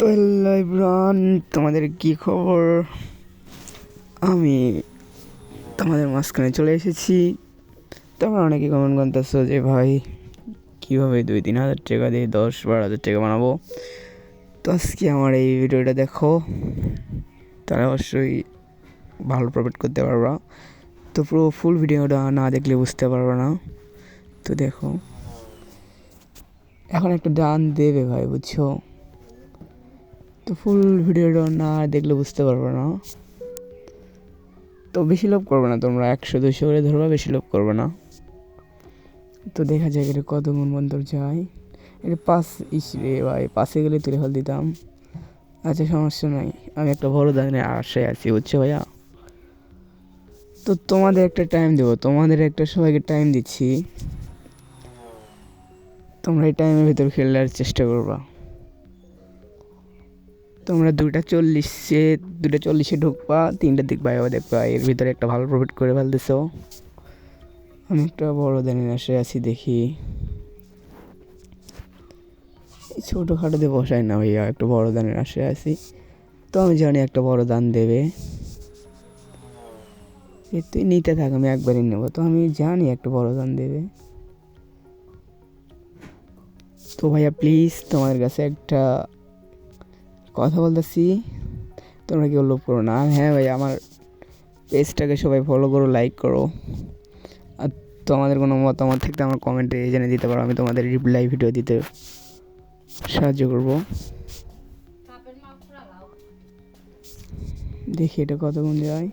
তো hello everyone, তোমাদের কী খবর? আমি তোমাদের মাঝখানে চলে এসেছি। তোমরা অনেকে কমেন্ট করতেছো যে ভাই কীভাবে 2-3 হাজার টাকা দিয়ে 10-12 হাজার টাকা বানাবো। তো আজকে আমার এই ভিডিওটা দেখো, তারা অবশ্যই ভালো প্রফিট করতে পারবা। তো পুরো ফুল ভিডিওটা না দেখলে বুঝতে পারবে না। তো দেখো, এখন একটা ডান দেবে ভাই, বুঝছো? তো ফুল ভিডিওটা না দেখলে বুঝতে পারবে না। তো বেশি লোভ করবে না, তোমরা 100-200 করে ধরবা, বেশি লোভ করবে না। তো দেখা যায় এটা কত গুণ বন্ধর যায়। এটা 5 রে ভাই, 5-এ গেলে তুলে ফেল দিতাম। আচ্ছা সমস্যা নাই, আমি একটা বড় দানের আশায় আছি, বুঝছো ভাইয়া? তো তোমাদের একটা টাইম দেবো, তোমাদের একটা সবাইকে টাইম দিচ্ছি, তোমরা এই টাইমের ভিতর খেলার চেষ্টা করবা। তোমরা 2:40-এ ঢুকবা, 3টার দিক বাইরে দেখবা, এর ভিতরে একটা ভালো প্রফিট করে ফেলতেছো। আমি একটা বড় দানের আশায় আছি, দেখি। এই ছোটোখাটোতে বসাই না ভাইয়া, একটা বড় দানের আশায় আছি। তো আমি জানি একটা বড় দান দেবে, তুই নিতে থাক, আমি একবারই নেবো। তো আমি জানি একটা বড় দান দেবে। তো ভাইয়া প্লিজ তোমাদের কাছে একটা কথা বলতেছি, তোমরা কেউ লোভ করো না। আর হ্যাঁ ভাই, আমার পেজটাকে সবাই ফলো করো, লাইক করো। আর তোমাদের কোনো মতামত থাকলে আমার কমেন্টে জেনে দিতে পারো, আমি তোমাদের রিপ্লাই ভিডিও দিতে সাহায্য করব। দেখি এটা কত গুণ যায়।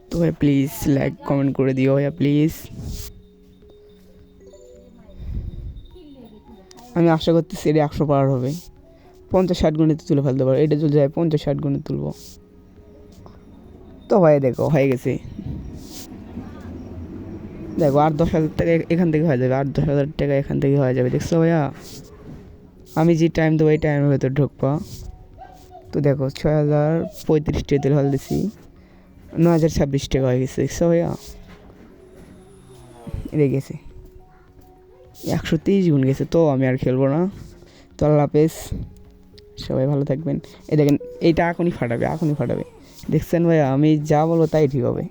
তো ভাই প্লিজ লাইক কমেন্ট করে দিও ভাইয়া প্লিজ। আমি আশা করতেছি এটা 100 পার হবে, 50-60 গুণে তুলে ফেলতে পারো। এটা চলে যায় 50-60 গুণে তুলবো। তো ভাই দেখো হয়ে গেছে, দেখো 8-10 হাজার টাকা এখান থেকে হয়ে যাবে, 8-10 হাজার টাকা এখান থেকে হয়ে যাবে। দেখছো ভাইয়া, আমি যে টাইম দেবো এই টাইমের ভেতর ঢুকবা। তো দেখো 6,035 টাকা তুলে ফেল দিছি, 9,026 টাকা হয়ে গেছে। দেখছো ভাইয়া, এটা গেছে 130 গুণ গেছে। তো আমি আর খেলবো না। তো আল্লাহ হাফেজ, সবাই ভালো থাকবেন। এই দেখেন, এইটা এখনই ফাটাবে, এখনই ফাটাবে। দেখছেন ভাইয়া, আমি যা বলবো তাই ঠিক হবে।